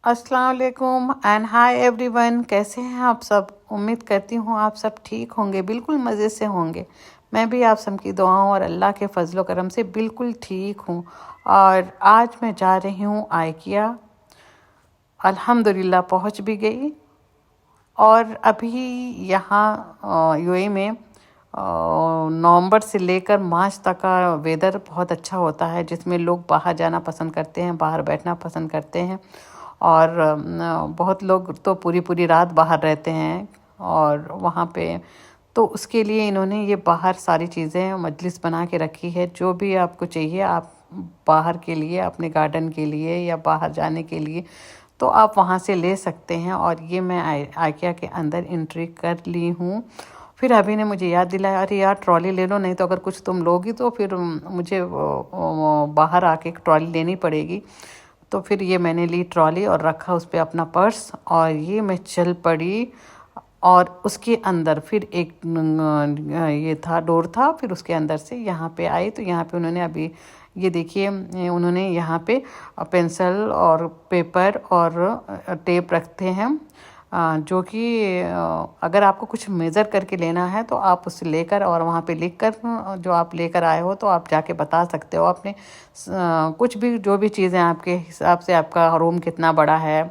अस्सलाम वालेकुम and hi everyone. कैसे हैं आप सब? उम्मीद करती हूँ आप सब ठीक होंगे, बिल्कुल मज़े से होंगे। मैं भी आप सबकी दुआओं और अल्लाह के फजलो करम से बिल्कुल ठीक हूँ। और आज मैं जा रही हूँ आइकिया। अल्हम्दुलिल्लाह पहुँच भी गई। और अभी यहाँ यूएई में नवंबर से लेकर मार्च तक का वेदर बहुत अच्छा होता है, जिसमें लोग बाहर जाना पसंद करते हैं, बाहर बैठना पसंद करते हैं। और बहुत लोग तो पूरी पूरी रात बाहर रहते हैं। और वहाँ पे तो उसके लिए इन्होंने ये बाहर सारी चीज़ें मजलिस बना के रखी है। जो भी आपको चाहिए आप बाहर के लिए, अपने गार्डन के लिए या बाहर जाने के लिए, तो आप वहाँ से ले सकते हैं। और ये मैं आइकिया के अंदर एंट्री कर ली हूँ। फिर अभी ने मुझे याद दिलाया, अरे यार ट्रॉली ले लो, नहीं तो अगर कुछ तुम लोगी तो फिर मुझे बाहर आके एक ट्रॉली लेनी पड़ेगी। तो फिर ये मैंने ली ट्रॉली और रखा उस पर अपना पर्स, और ये मैं चल पड़ी। और उसके अंदर फिर एक ये था, डोर था, फिर उसके अंदर से यहाँ पे आई। तो यहाँ पे उन्होंने अभी ये देखिए, उन्होंने यहाँ पे पेंसिल और पेपर और टेप रखते हैं, जो कि अगर आपको कुछ मेज़र करके लेना है तो आप उसे लेकर और वहाँ पे लिख कर जो आप लेकर आए हो तो आप जाके बता सकते हो अपने कुछ भी, जो भी चीज़ें आपके हिसाब से, आपका रूम कितना बड़ा है।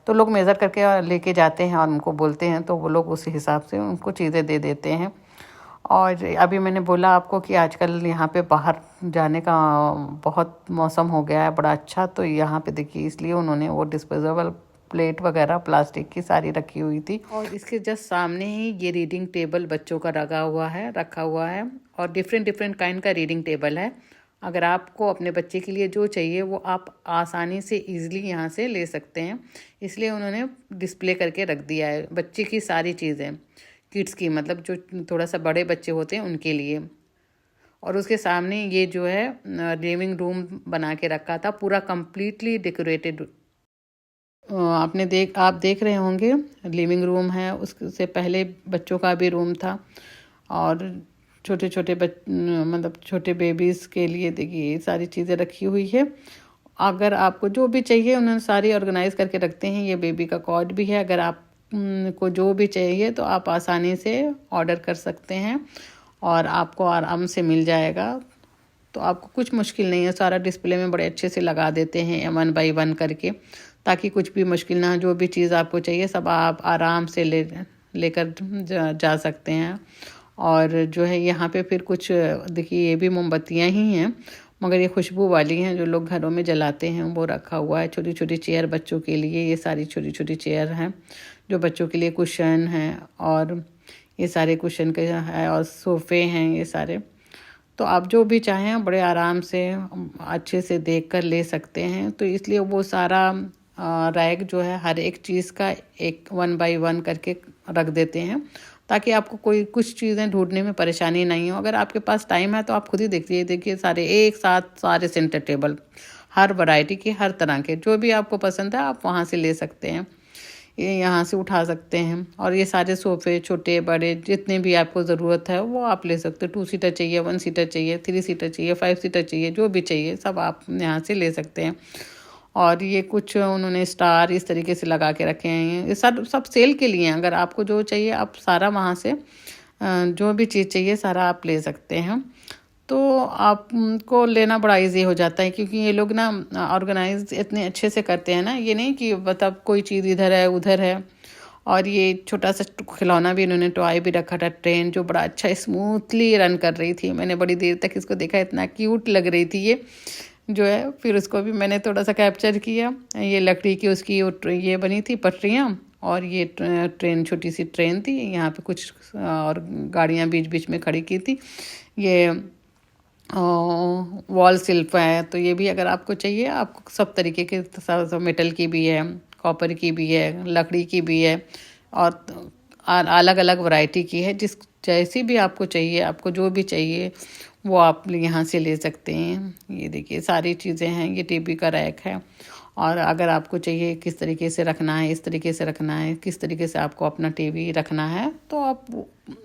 तो लोग मेज़र करके लेके जाते हैं और उनको बोलते हैं, तो वो लोग उस हिसाब से उनको चीज़ें दे देते हैं। और अभी मैंने बोला आपको कि आजकल यहाँ पे बाहर जाने का बहुत मौसम हो गया है बड़ा अच्छा। तो यहाँ पे देखिए, इसलिए उन्होंने वो डिस्पोजेबल प्लेट वगैरह प्लास्टिक की सारी रखी हुई थी। और इसके जस्ट सामने ही ये रीडिंग टेबल बच्चों का रखा हुआ है। और डिफरेंट डिफरेंट काइंड का रीडिंग टेबल है। अगर आपको अपने बच्चे के लिए जो चाहिए वो आप आसानी से ईज़िली यहाँ से ले सकते हैं। इसलिए उन्होंने डिस्प्ले करके रख दिया है बच्चे की सारी चीज़ें, किड्स की, मतलब जो थोड़ा सा बड़े बच्चे होते हैं उनके लिए। और उसके सामने ये जो है लिविंग रूम बना के रखा था, पूरा कंप्लीटली डेकोरेटेड। आप देख रहे होंगे, लिविंग रूम है, उससे पहले बच्चों का भी रूम था। और छोटे छोटे मतलब छोटे बेबीज़ के लिए देखिए ये सारी चीज़ें रखी हुई है। अगर आपको जो भी चाहिए उन्होंने सारी ऑर्गेनाइज करके रखते हैं। ये बेबी का कॉट भी है, अगर आप को जो भी चाहिए तो आप आसानी से ऑर्डर कर सकते हैं और आपको आराम से मिल जाएगा। तो आपको कुछ मुश्किल नहीं है, सारा डिस्प्ले में बड़े अच्छे से लगा देते हैं 1 बाय 1 करके, ताकि कुछ भी मुश्किल ना, जो भी चीज़ आपको चाहिए सब आप आराम से लेकर जा सकते हैं। और जो है यहाँ पे फिर कुछ देखिए, ये भी मोमबत्तियाँ ही हैं, मगर ये खुशबू वाली हैं जो लोग घरों में जलाते हैं, वो रखा हुआ है। छोटी छोटी चेयर बच्चों के लिए, ये सारी छोटी छोटी चेयर हैं जो बच्चों के लिए कुशन हैं। और ये सारे कुशन के है, और सोफ़े हैं ये सारे। तो आप जो भी चाहें बड़े आराम से अच्छे से देख कर ले सकते हैं। तो इसलिए वो सारा रैक जो है हर एक चीज़ का एक 1 बाय 1 करके रख देते हैं, ताकि आपको कोई कुछ चीज़ें ढूंढने में परेशानी नहीं हो। अगर आपके पास टाइम है तो आप खुद ही देखिए सारे एक साथ सारे सेंटर टेबल, हर वैरायटी के, हर तरह के, जो भी आपको पसंद है आप वहाँ से ले सकते हैं, ये यहाँ से उठा सकते हैं। और ये सारे सोफ़े छोटे बड़े जितने भी आपको ज़रूरत है वो आप ले सकते हो। 2 सीटर चाहिए, 1 सीटर चाहिए, 3 सीटर चाहिए, 5 सीटर चाहिए, जो भी चाहिए सब आप यहाँ से ले सकते हैं। और ये कुछ उन्होंने स्टार इस तरीके से लगा के रखे हैं, ये सब सेल के लिए हैं। अगर आपको जो चाहिए आप सारा वहाँ से जो भी चीज़ चाहिए सारा आप ले सकते हैं। तो आपको लेना बड़ा इजी हो जाता है, क्योंकि ये लोग ना ऑर्गेनाइज इतने अच्छे से करते हैं ना, ये नहीं कि मतलब कोई चीज़ इधर है उधर है। और ये छोटा सा खिलौना भी इन्होंने टॉय भी रखा था, ट्रेन, जो बड़ा अच्छा स्मूथली रन कर रही थी। मैंने बड़ी देर तक इसको देखा, इतना क्यूट लग रही थी ये जो है। फिर उसको भी मैंने थोड़ा सा कैप्चर किया। ये लकड़ी की उसकी ये बनी थी पटरियाँ, और ये ट्रेन, छोटी सी ट्रेन थी। यहाँ पे कुछ और गाड़ियाँ बीच बीच में खड़ी की थी। ये वॉल शिल्प है, तो ये भी अगर आपको चाहिए, आपको सब तरीके के, मेटल की भी है, कॉपर की भी है, लकड़ी की भी है, और अलग अलग वैरायटी की है। जैसी भी आपको चाहिए, आपको जो भी चाहिए वो आप यहाँ से ले सकते हैं। ये देखिए सारी चीज़ें हैं, ये टीवी का रैक है। और अगर आपको चाहिए किस तरीके से रखना है, इस तरीके से रखना है, किस तरीके से आपको अपना टीवी रखना है, तो आप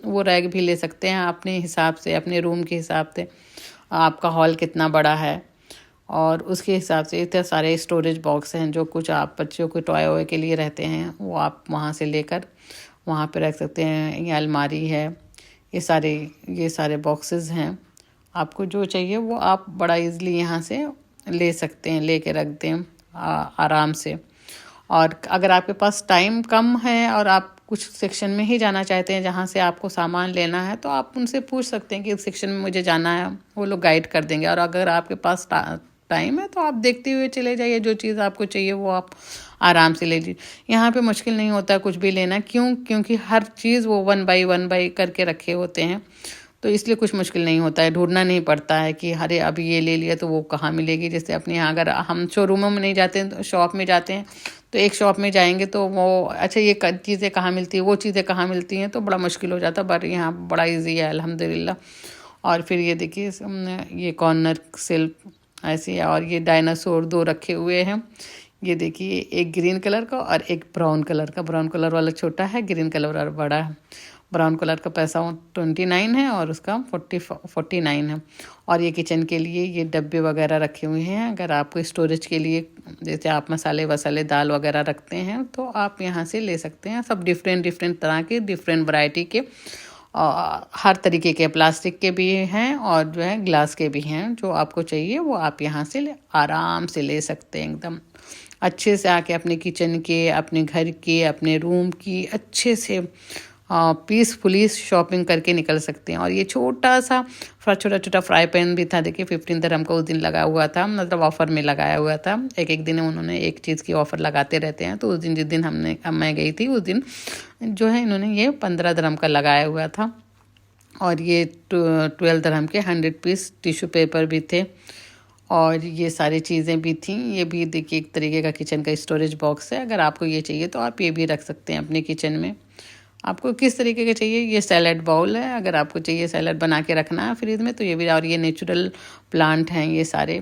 वो रैक भी ले सकते हैं अपने हिसाब से, अपने रूम के हिसाब से। आपका हॉल कितना बड़ा है और उसके हिसाब से इतने सारे स्टोरेज बॉक्स हैं, जो कुछ आप बच्चों के टॉय वॉय के लिए रहते हैं वो आप वहाँ से लेकर वहाँ पे रख सकते हैं। ये अलमारी है, ये सारे बॉक्सेस हैं। आपको जो चाहिए वो आप बड़ा इजीली यहाँ से ले सकते हैं, लेके रख दें आराम से। और अगर आपके पास टाइम कम है और आप कुछ सेक्शन में ही जाना चाहते हैं जहाँ से आपको सामान लेना है, तो आप उनसे पूछ सकते हैं कि इस सेक्शन में मुझे जाना है, वो लोग गाइड कर देंगे। और अगर आपके पास टाइम है तो आप देखते हुए चले जाइए, जो चीज़ आपको चाहिए वो आप आराम से ले लीजिए। यहाँ पे मुश्किल नहीं होता कुछ भी लेना, क्योंकि हर चीज़ वो 1 बाय 1 करके रखे होते हैं, तो इसलिए कुछ मुश्किल नहीं होता है, ढूंढना नहीं पड़ता है कि अरे अब ये ले लिया तो वो कहाँ मिलेगी। जैसे अपने यहाँ अगर हम शोरूमों में नहीं जाते हैं तो शॉप में जाते हैं, तो एक शॉप में जाएंगे तो वो अच्छा ये चीज़ें कहाँ मिलती है, वो चीज़ें कहाँ मिलती हैं, तो बड़ा मुश्किल हो जाता है। बट यहाँ बड़ा ईजी है अल्हम्दुलिल्लाह। और फिर ये देखिए ये कॉर्नर सेल्फ ऐसे है, और ये डायनासोर 2 रखे हुए हैं। ये देखिए एक ग्रीन कलर का और एक ब्राउन कलर का। ब्राउन कलर वाला छोटा है, ग्रीन कलर वाला बड़ा है। ब्राउन कलर का पैसा 29 है और उसका 49 है। और ये किचन के लिए ये डब्बे वगैरह रखे हुए हैं। अगर आपको स्टोरेज के लिए, जैसे आप मसाले वसाले दाल वगैरह रखते हैं, तो आप यहाँ से ले सकते हैं। सब डिफरेंट तरह के, डिफरेंट वैरायटी के, हर तरीके के, प्लास्टिक के भी हैं और जो है ग्लास के भी हैं। जो आपको चाहिए वो आप यहाँ से आराम से ले सकते हैं। एकदम अच्छे से आके अपने किचन के, अपने घर के, अपने रूम की अच्छे से पीसफुली शॉपिंग करके निकल सकते हैं। और ये छोटा छोटा फ्राई पैन भी था, देखिए 15 दिरहम का उस दिन लगा हुआ था, मतलब ऑफ़र में लगाया हुआ था। एक दिन उन्होंने एक चीज़ की ऑफ़र लगाते रहते हैं, तो उस दिन जिस दिन मैं गई थी उस दिन जो है इन्होंने ये 15 दिरहम का लगाया हुआ था। और ये 12 दिरहम के 100 पीस टिश्यू पेपर भी थे, और ये सारी चीज़ें भी थी। ये भी देखिए एक तरीके का किचन का स्टोरेज बॉक्स है। अगर आपको ये चाहिए तो आप ये भी रख सकते हैं अपने किचन में। आपको किस तरीके का चाहिए, ये सैलड बाउल है। अगर आपको चाहिए सैलड बना के रखना है फ्रिज में, तो ये भी। और ये नेचुरल प्लांट हैं ये सारे,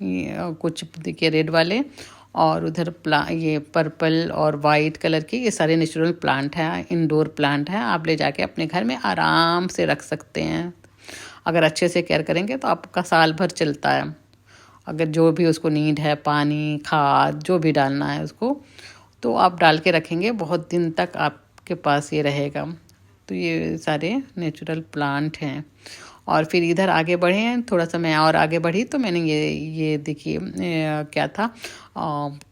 कुछ देखिए रेड वाले, और उधर ये पर्पल और वाइट कलर के, ये सारे नेचुरल प्लांट हैं, इंडोर प्लांट हैं। आप ले जाके अपने घर में आराम से रख सकते हैं। अगर अच्छे से केयर करेंगे तो आपका साल भर चलता है। अगर जो भी उसको नीड है, पानी, खाद, जो भी डालना है उसको, तो आप डाल के रखेंगे, बहुत दिन तक आपके पास ये रहेगा। तो ये सारे नेचुरल प्लांट हैं। और फिर इधर आगे बढ़े हैं, थोड़ा सा मैं और आगे बढ़ी तो मैंने ये देखिए क्या था,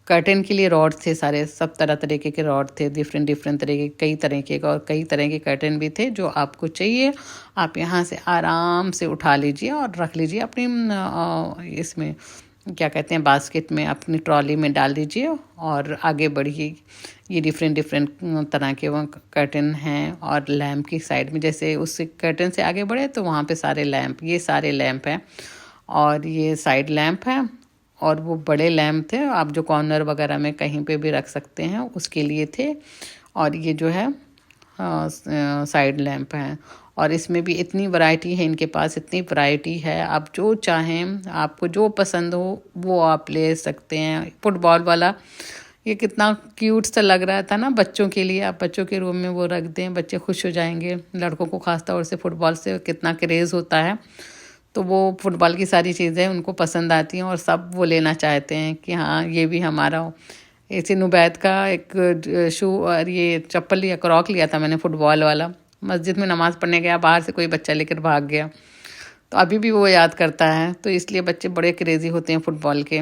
कर्टन के लिए रॉड थे सारे, सब तरह तरीके के रॉड थे, डिफरेंट तरीके, कई तरह के, और कई तरह के कर्टन भी थे। जो आपको चाहिए आप यहाँ से आराम से उठा लीजिए और रख लीजिए अपनी इसमें क्या कहते हैं, बास्केट में, अपनी ट्रॉली में डाल दीजिए और आगे बढ़िए। ये डिफरेंट तरह के वहाँ कर्टन हैं। और लैम्प की साइड में, जैसे उस कर्टन से आगे बढ़े तो वहाँ पे सारे लैम्प, ये सारे लैम्प हैं। और ये साइड लैम्प है, और वो बड़े लैम्प थे, आप जो कॉर्नर वगैरह में कहीं पे भी रख सकते हैं उसके लिए थे। और ये जो है साइड लैम्प हैं। और इसमें भी इतनी वैरायटी है इनके पास, इतनी वैरायटी है, आप जो चाहें, आपको जो पसंद हो वो आप ले सकते हैं। फुटबॉल वाला ये कितना क्यूट सा लग रहा था ना बच्चों के लिए, आप बच्चों के रूम में वो रख दें, बच्चे खुश हो जाएंगे। लड़कों को खास तौर से फुटबॉल से कितना क्रेज़ होता है, तो वो फुटबॉल की सारी चीज़ें उनको पसंद आती हैं और सब वो लेना चाहते हैं कि हाँ ये भी हमारा हो। ऐसे नुबैद का एक शू और ये चप्पल या क्रॉक लिया था मैंने, फुटबॉल वाला। मस्जिद में नमाज़ पढ़ने गया, बाहर से कोई बच्चा लेकर भाग गया, तो अभी भी वो याद करता है। तो इसलिए बच्चे बड़े क्रेज़ी होते हैं फुटबॉल के।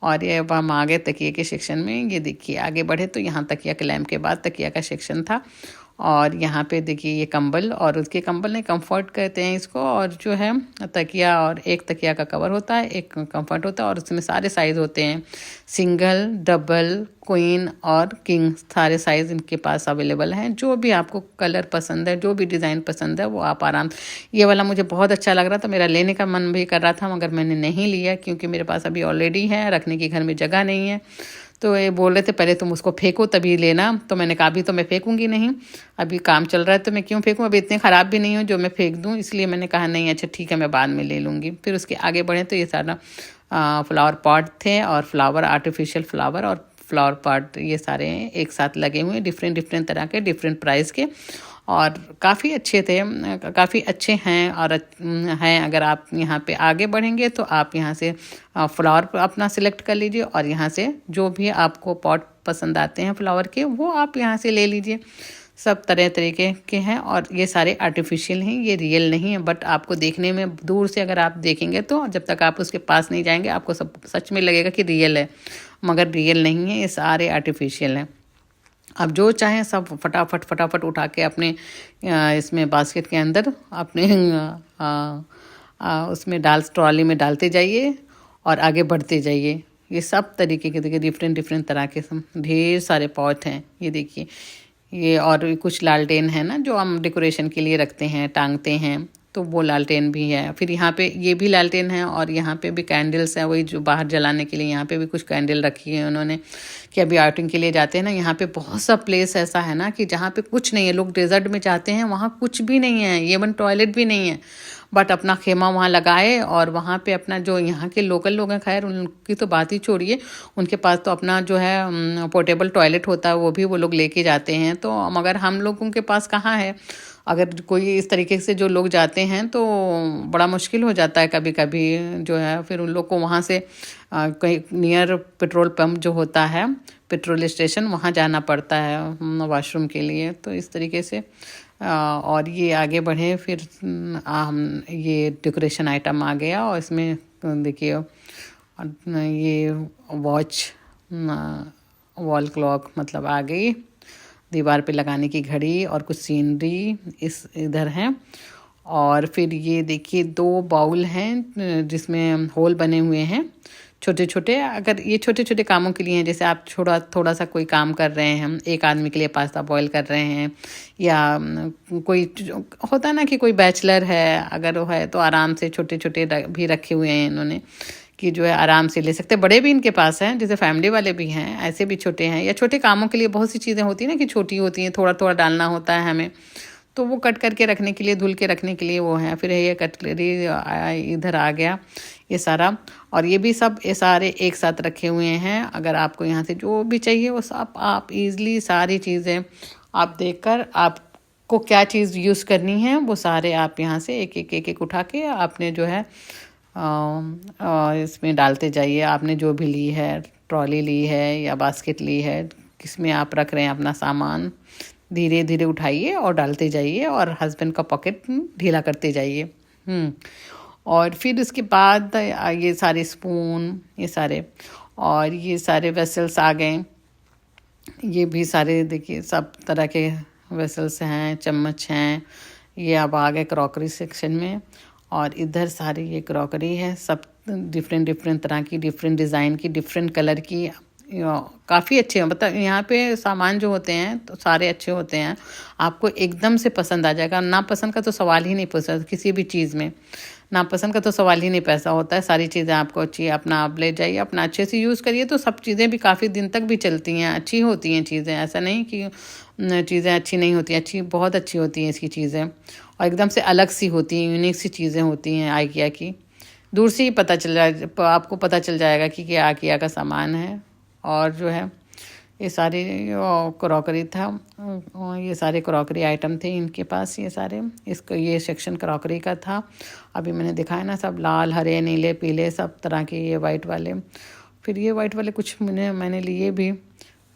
और ये अब हम आ गए तकिए के सेक्शन में। ये देखिए आगे बढ़े तो यहाँ तकिया के लैम्प के बाद तकिया का सेक्शन था। और यहाँ पे देखिए ये कंबल, और उसके कंबल ने कंफर्ट कहते हैं इसको। और जो है तकिया, और एक तकिया का कवर होता है, एक कंफर्ट होता है, और उसमें सारे साइज़ होते हैं, सिंगल, डबल, क्वीन और किंग, सारे साइज़ इनके पास अवेलेबल हैं। जो भी आपको कलर पसंद है, जो भी डिज़ाइन पसंद है वो आप आराम। ये वाला मुझे बहुत अच्छा लग रहा था, मेरा लेने का मन भी कर रहा था, मगर मैंने नहीं लिया क्योंकि मेरे पास अभी ऑलरेडी है, रखने की घर में जगह नहीं है। तो ये बोल रहे थे पहले तुम उसको फेंको तभी लेना, तो मैंने कहा अभी तो मैं फेंकूंगी नहीं, अभी काम चल रहा है तो मैं क्यों फेंकूं, अभी इतने ख़राब भी नहीं हो जो मैं फेंक दूं। इसलिए मैंने कहा नहीं, अच्छा ठीक है मैं बाद में ले लूँगी। फिर उसके आगे बढ़े तो ये सारा फ्लावर पॉट थे, और फ्लावर, आर्टिफिशियल फ्लावर और फ्लावर पॉट, ये सारे एक साथ लगे हुए, डिफरेंट तरह के, डिफरेंट प्राइस के। और काफ़ी अच्छे थे, काफ़ी अच्छे हैं और हैं। अगर आप यहाँ पे आगे बढ़ेंगे तो आप यहाँ से फ्लावर अपना सिलेक्ट कर लीजिए और यहाँ से जो भी आपको पॉट पसंद आते हैं फ्लावर के वो आप यहाँ से ले लीजिए। सब तरह तरीके के हैं और ये सारे आर्टिफिशियल हैं, ये रियल नहीं है। बट आपको देखने में दूर से अगर आप देखेंगे तो जब तक आप उसके पास नहीं जाएंगे आपको सब सच में लगेगा कि रियल है, मगर रियल नहीं है, ये सारे आर्टिफिशियल हैं। आप जो चाहें सब फटाफट फटाफट उठा के अपने इसमें बास्केट के अंदर अपने उसमें ट्रॉली में डालते जाइए और आगे बढ़ते जाइए। ये सब तरीके के देखिए डिफरेंट डिफरेंट तरह के ढेर सारे पॉट हैं। ये देखिए, ये और कुछ लालटेन है ना जो हम डेकोरेशन के लिए रखते हैं, टांगते हैं, तो वो लालटेन भी है। फिर यहाँ पे ये भी लालटेन है और यहाँ पे भी कैंडल्स हैं, वही जो बाहर जलाने के लिए। यहाँ पे भी कुछ कैंडल रखी है उन्होंने कि अभी आउटिंग के लिए जाते हैं ना, यहाँ पे बहुत सा प्लेस ऐसा है ना कि जहाँ पे कुछ नहीं है। लोग डेजर्ट में जाते हैं, वहाँ कुछ भी नहीं है, इवन टॉयलेट भी नहीं है, बट अपना खेमा वहाँ लगाए और वहाँ पे अपना जो यहाँ के लोकल लोग हैं, खैर उनकी तो बात ही छोड़िए, उनके पास तो अपना जो है पोर्टेबल टॉयलेट होता है, वो भी वो लोग लेके जाते हैं। तो मगर हम लोगों के पास कहाँ है। अगर कोई इस तरीके से जो लोग जाते हैं तो बड़ा मुश्किल हो जाता है कभी कभी जो है। फिर उन लोग को वहाँ से कहीं नियर पेट्रोल पंप जो होता है, पेट्रोल स्टेशन, वहाँ जाना पड़ता है वॉशरूम के लिए। तो इस तरीके से और ये आगे बढ़े फिर ये डेकोरेशन आइटम आ गया और इसमें देखिए ये वॉच, वॉल क्लॉक मतलब आ गई, दीवार पे लगाने की घड़ी और कुछ सीनरी इधर हैं। और फिर ये देखिए 2 बाउल हैं जिसमें होल बने हुए हैं छोटे छोटे। अगर ये छोटे छोटे कामों के लिए हैं, जैसे आप थोड़ा सा कोई काम कर रहे हैं, एक आदमी के लिए पास्ता बॉईल कर रहे हैं, या कोई होता है ना कि कोई बैचलर है, अगर वो है तो आराम से छोटे छोटे भी रखे हुए हैं इन्होंने कि जो है आराम से ले सकते। बड़े भी इनके पास हैं, जैसे फैमिली वाले भी हैं, ऐसे भी छोटे हैं। या छोटे कामों के लिए बहुत सी चीज़ें होती हैं ना कि छोटी होती हैं, थोड़ा थोड़ा डालना होता है हमें, तो वो कट करके रखने के लिए, धुल के रखने के लिए वो है। फिर ये कटलरी इधर आ गया ये सारा, और ये भी सब ये सारे एक साथ रखे हुए हैं। अगर आपको यहाँ से जो भी चाहिए वो सब आप इजीली सारी चीज़ें आप देखकर आपको क्या चीज़ यूज़ करनी है वो सारे आप यहाँ से एक उठा के आपने जो है इसमें डालते जाइए। आपने जो भी ली है, ट्रॉली ली है या बास्केट ली है, किसमें आप रख रहे हैं अपना सामान, धीरे धीरे उठाइए और डालते जाइए और हस्बैंड का पॉकेट ढीला करते जाइए। और फिर उसके बाद ये सारे स्पून, ये सारे और ये सारे वेसल्स आ गए। ये भी सारे देखिए सब तरह के वेसल्स हैं, चम्मच हैं। ये अब आ गए क्रॉकरी सेक्शन में, और इधर सारी ये क्रॉकरी है, सब डिफरेंट डिफरेंट तरह की, डिफरेंट डिज़ाइन की, डिफरेंट कलर की, काफ़ी अच्छे हैं। मतलब यहाँ पे सामान जो होते हैं तो सारे अच्छे होते हैं, आपको एकदम से पसंद आ जाएगा। ना पसंद का तो सवाल ही नहीं पूछा, किसी भी चीज़ में ना पसंद का तो सवाल ही नहीं पैसा होता है। सारी चीज़ें आपको अच्छी है, अपना आप ले जाइए, अपना अच्छे से यूज़ करिए, तो सब चीज़ें भी काफ़ी दिन तक भी चलती हैं, अच्छी होती हैं चीज़ें। ऐसा नहीं कि चीज़ें अच्छी नहीं होती, अच्छी बहुत अच्छी होती हैं इसकी चीज़ें, और एकदम से अलग सी होती हैं, यूनिक सी चीज़ें होती हैं आइकिया की। दूर से ही पता चल जाए, आपको पता चल जाएगा कि क्या आइकिया का सामान है। और जो है ये सारे क्रॉकरी था, ये सारे क्रॉकरी आइटम थे इनके पास, ये सारे, इसको ये सेक्शन क्रॉकरी का था। अभी मैंने दिखाया ना, सब लाल, हरे, नीले, पीले, सब तरह के, ये वाइट वाले। फिर ये वाइट वाले कुछ मैंने लिए भी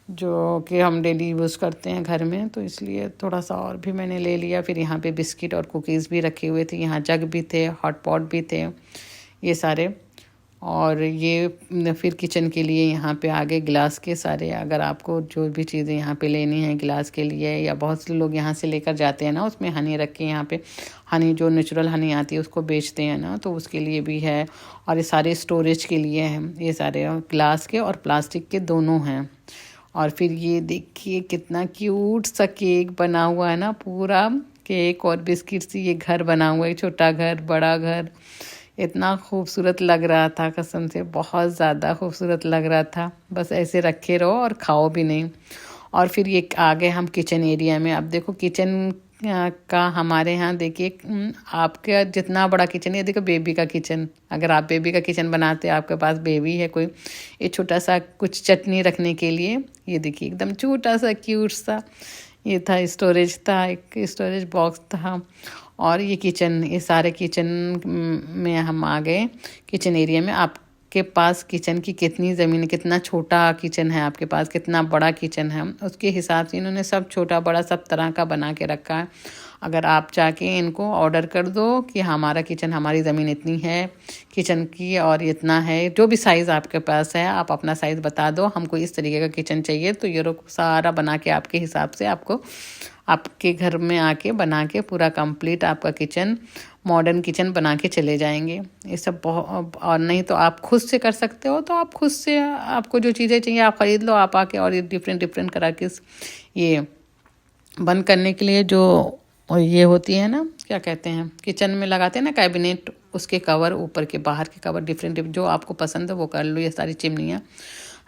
जो कि हम डेली यूज़ करते हैं घर में, तो इसलिए थोड़ा सा और भी मैंने ले लिया। फिर यहाँ पे बिस्किट और कुकीज़ भी रखे हुए थे, यहाँ जग भी थे, हॉट पॉट भी थे, ये सारे। और ये फिर किचन के लिए यहाँ पे आगे गिलास के सारे, अगर आपको जो भी चीज़ें यहाँ पे लेनी है गिलास के लिए, या बहुत से लोग यहाँ से लेकर जाते हैं ना, उसमें हनी रख के, यहाँ पे हनी जो नेचुरल हनी आती है उसको बेचते हैं ना, तो उसके लिए भी है। और ये सारे स्टोरेज के लिए हैं, ये सारे ग्लास के और प्लास्टिक के दोनों हैं। और फिर ये देखिए कितना क्यूट सा केक बना हुआ है ना, पूरा केक और बिस्किट से ये घर बना हुआ है, छोटा घर, बड़ा घर, इतना खूबसूरत लग रहा था, कसम से बहुत ज़्यादा खूबसूरत लग रहा था। बस ऐसे रखे रहो और खाओ भी नहीं। और फिर ये आ गए हम किचन एरिया में। अब देखो किचन का हमारे यहाँ देखिए, आपका जितना बड़ा किचन है, देखो बेबी का किचन, अगर आप बेबी का किचन बनाते हैं, आपके पास बेबी है कोई, ये छोटा सा कुछ चटनी रखने के लिए, ये देखिए एकदम छोटा सा क्यूट सा ये था स्टोरेज था, एक स्टोरेज बॉक्स था। और ये किचन, ये सारे किचन में हम आ गए। किचन एरिया में आपके पास किचन की कितनी ज़मीन, कितना छोटा किचन है आपके पास, कितना बड़ा किचन है, उसके हिसाब से इन्होंने सब छोटा बड़ा सब तरह का बना के रखा है। अगर आप जाके इनको ऑर्डर कर दो कि हमारा किचन, हमारी ज़मीन इतनी है किचन की और इतना है, जो भी साइज़ आपके पास है आप अपना साइज़ बता दो, हमको इस तरीके का किचन चाहिए, तो ये लोग सारा बना के आपके हिसाब से आपको आपके घर में आके बना के पूरा कंप्लीट आपका किचन, मॉडर्न किचन बना के चले जाएंगे। ये सब बहुत, और नहीं तो आप खुद से कर सकते हो, तो आप खुद से आपको जो चीज़ें चाहिए आप ख़रीद लो आप आके। और ये डिफरेंट डिफरेंट करा के ये बंद करने के लिए जो ये होती है ना, क्या कहते हैं, किचन में लगाते हैं ना कैबिनेट, उसके कवर, ऊपर के बाहर के कवर डिफरेंट जो आपको पसंद है वो कर लो। ये सारी चिमनियाँ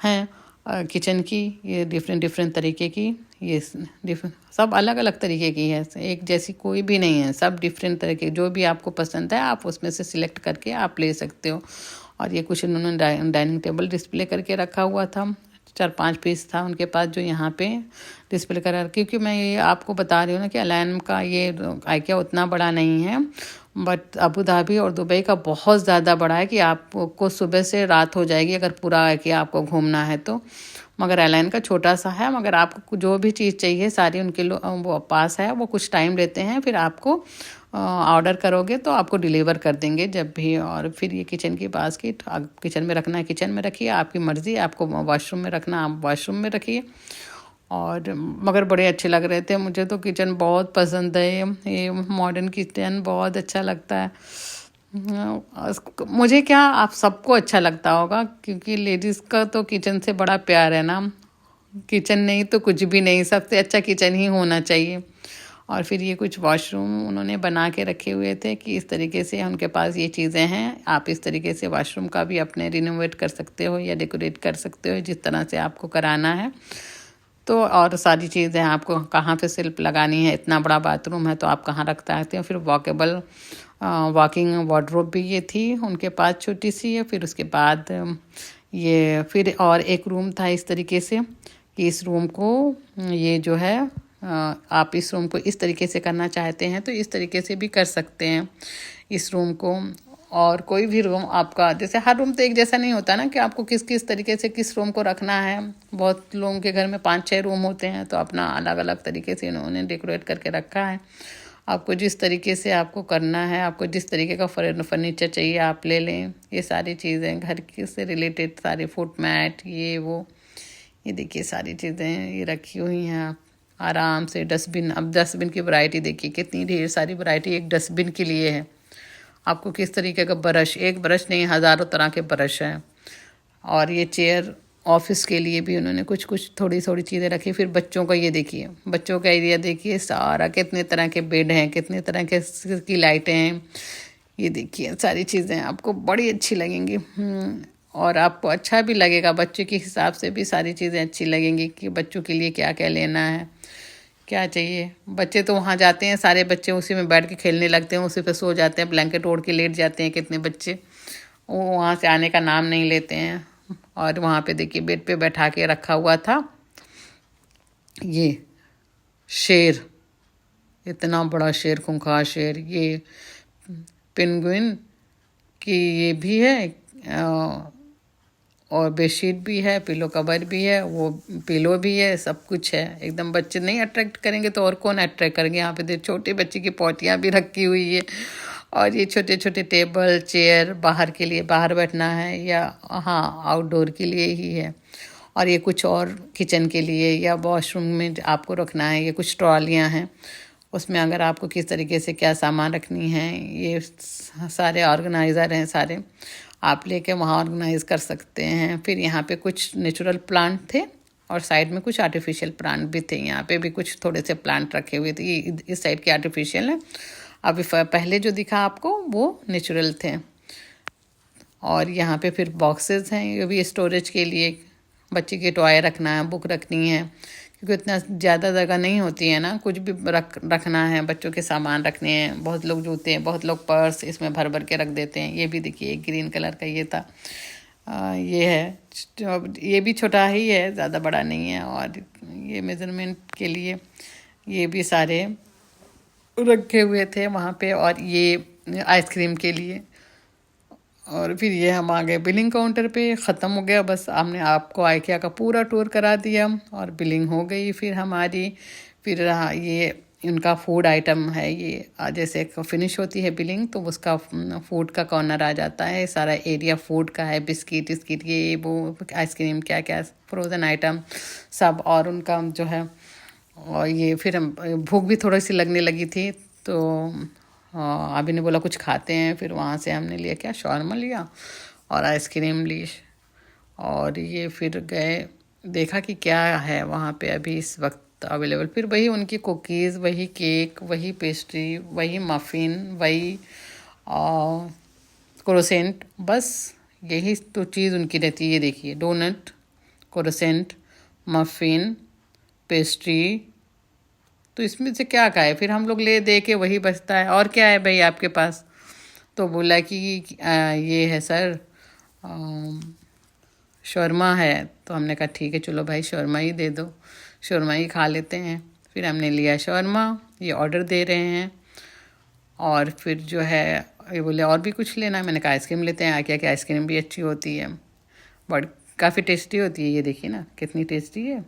हैं किचन की, ये डिफरेंट डिफरेंट तरीके की, ये सब अलग अलग तरीके की है, एक जैसी कोई भी नहीं है, सब डिफरेंट तरह के, जो भी आपको पसंद है आप उसमें से सिलेक्ट करके आप ले सकते हो। और ये कुछ इन्होंने डाइनिंग टेबल डिस्प्ले करके रखा हुआ था, 4-5 पीस था उनके पास जो यहाँ पे डिस्प्ले करा। क्योंकि मैं ये आपको बता रही हूँ ना कि अलायन का ये आइकिया उतना बड़ा नहीं है, बट अबू धाबी और दुबई का बहुत ज़्यादा बड़ा है कि आपको सुबह से रात हो जाएगी अगर पूरा आइकिया आपको घूमना है तो। मगर अलायन का छोटा सा है, मगर आपको जो भी चीज़ चाहिए सारी उनके वो पास है। वो कुछ टाइम लेते हैं, फिर आपको ऑर्डर करोगे तो आपको डिलीवर कर देंगे जब भी। और फिर ये किचन की बास्केट, किचन में रखना है किचन में रखिए, आपकी मर्ज़ी, आपको वॉशरूम में रखना आप वॉशरूम में रखिए। और मगर बड़े अच्छे लग रहे थे, मुझे तो किचन बहुत पसंद है, ये मॉडर्न किचन बहुत अच्छा लगता है। मुझे क्या, आप सबको अच्छा लगता होगा, क्योंकि लेडीज़ का तो किचन से बड़ा प्यार है ना, किचन नहीं तो कुछ भी नहीं, सबसे अच्छा किचन ही होना चाहिए। और फिर ये कुछ वॉशरूम उन्होंने बना के रखे हुए थे कि इस तरीके से उनके पास ये चीज़ें हैं, आप इस तरीके से वॉशरूम का भी अपने रिनोवेट कर सकते हो या डेकोरेट कर सकते हो जिस तरह से आपको कराना है। तो और सारी चीज़ें आपको कहाँ पे सिल्प लगानी है, इतना बड़ा बाथरूम है तो आप कहाँ रख सकते हो। फिर वॉकेबल वॉकिंग वार्डरोब भी ये थी उनके पास, छोटी सी है। फिर उसके बाद ये फिर और एक रूम था इस तरीके से कि इस रूम को ये जो है आप इस रूम को इस तरीके से करना चाहते हैं तो इस तरीके से भी कर सकते हैं इस रूम को। और कोई भी रूम आपका, जैसे हर रूम तो एक जैसा नहीं होता ना कि आपको किस किस तरीके से किस रूम को रखना है। बहुत लोगों के घर में 5-6 रूम होते हैं, तो अपना अलग अलग तरीके से इन्होंने डेकोरेट करके रखा है। आपको जिस तरीके से आपको करना है, आपको जिस तरीके का फर्नीचर चाहिए आप ले लें। ये सारी चीज़ें घर की से रिलेटेड, सारे फुट मैट ये वो, ये देखिए सारी चीज़ें ये रखी हुई हैं। आप आराम से डस्टबिन, अब डस्टबिन की वैरायटी देखिए कितनी ढेर सारी वैरायटी एक डस्टबिन के लिए है। आपको किस तरीके का ब्रश, एक ब्रश नहीं हज़ारों तरह के ब्रश हैं। और ये चेयर ऑफिस के लिए भी उन्होंने कुछ कुछ थोड़ी थोड़ी चीज़ें रखी। फिर बच्चों का ये देखिए, बच्चों का एरिया देखिए, सारा कितने तरह के बेड हैं, कितने तरह के की लाइटें हैं। ये देखिए सारी चीज़ें आपको बड़ी अच्छी लगेंगी। और आपको अच्छा भी लगेगा, बच्चों के हिसाब से भी सारी चीज़ें अच्छी लगेंगी कि बच्चों के लिए क्या क्या लेना है, क्या चाहिए। बच्चे तो वहाँ जाते हैं, सारे बच्चे उसी में बैठ के खेलने लगते हैं, उसी पे सो जाते हैं, ब्लैंकेट ओढ़ के लेट जाते हैं। कितने बच्चे वो वहाँ से आने का नाम नहीं लेते हैं। और वहाँ पे देखिए बेड पे बैठा के रखा हुआ था ये शेर, इतना बड़ा शेर, खूंखार शेर। ये पेंगुइन की ये भी है, और बेडशीट भी है, पिलो कवर भी है, वो पिलो भी है, सब कुछ है। एकदम बच्चे नहीं अट्रैक्ट करेंगे तो और कौन अट्रैक्ट करेंगे। यहाँ पे छोटे बच्चे की पोटियाँ भी रखी हुई है। और ये छोटे छोटे टेबल चेयर बाहर के लिए, बाहर बैठना है या हाँ आउटडोर के लिए ही है। और ये कुछ और किचन के लिए या वॉशरूम में आपको रखना है। ये कुछ ट्रॉलियाँ हैं, उसमें अगर आपको किस तरीके से क्या सामान रखनी है, ये सारे ऑर्गेनाइज़र हैं, सारे आप लेके वहाँ ऑर्गेनाइज कर सकते हैं। फिर यहाँ पे कुछ नेचुरल प्लांट थे और साइड में कुछ आर्टिफिशियल प्लांट भी थे। यहाँ पे भी कुछ थोड़े से प्लांट रखे हुए थे। ये इस साइड के आर्टिफिशियल है, अभी पहले जो दिखा आपको वो नेचुरल थे। और यहाँ पे फिर बॉक्सेस हैं, ये भी स्टोरेज के लिए, बच्चे के टॉय रखना है, बुक रखनी है, क्योंकि इतना ज़्यादा जगह नहीं होती है ना, कुछ भी रखना है, बच्चों के सामान रखने हैं। बहुत लोग जूते, बहुत लोग पर्स इसमें भर भर के रख देते हैं। ये भी देखिए ग्रीन कलर का ये था, ये है, ये भी छोटा ही है, ज़्यादा बड़ा नहीं है। और ये मेजरमेंट के लिए ये भी सारे रखे हुए थे वहाँ पे, और ये आइसक्रीम के लिए। और फिर ये हम आ गए बिलिंग काउंटर पे। ख़त्म हो गया, बस हमने आपको आइकिया का पूरा टूर करा दिया और बिलिंग हो गई फिर हमारी। फिर ये इनका फूड आइटम है, ये जैसे फिनिश होती है बिलिंग तो उसका फूड का कॉर्नर आ जाता है। सारा एरिया फूड का है, बिस्किट विस्किट ये वो आइसक्रीम क्या क्या फ्रोज़न आइटम सब। और उनका जो है, और ये फिर हम भूख भी थोड़ी सी लगने लगी थी तो अभी ने बोला कुछ खाते हैं। फिर वहाँ से हमने लिया क्या, शॉर्मा लिया और आइसक्रीम ली। और ये फिर गए, देखा कि क्या है वहाँ पे अभी इस वक्त अवेलेबल। फिर वही उनकी कुकीज़, वही केक, वही पेस्ट्री, वही मफ़िन, वही क्रोसेंट, बस यही तो चीज़ उनकी रहती है। ये देखिए, डोनट, क्रोसेंट, मफ़िन, पेस्ट्री। तो इसमें से क्या खाए, फिर हम लोग ले दे के वही बचता है। और क्या है भाई आपके पास? तो बोला कि ये है सर, शौरमा है। तो हमने कहा ठीक है चलो भाई शौरमा ही दे दो, शौरमा ही खा लेते हैं। फिर हमने लिया शौरमा, ये ऑर्डर दे रहे हैं। और फिर जो है ये बोले और भी कुछ लेना है। मैंने कहा आइसक्रीम लेते हैं, आके आइसक्रीम भी अच्छी होती है, बट काफ़ी टेस्टी होती है। ये देखिए ना कितनी टेस्टी है।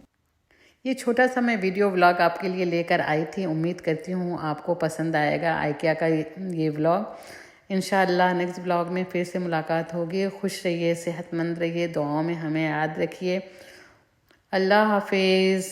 ये छोटा सा मैं वीडियो व्लॉग आपके लिए लेकर आई थी। उम्मीद करती हूँ आपको पसंद आएगा आइकिया का ये व्लॉग। इंशाअल्लाह नेक्स्ट व्लॉग में फिर से मुलाकात होगी। खुश रहिए, सेहतमंद रहिए, दुआओं में हमें याद रखिए। अल्लाह हाफिज़।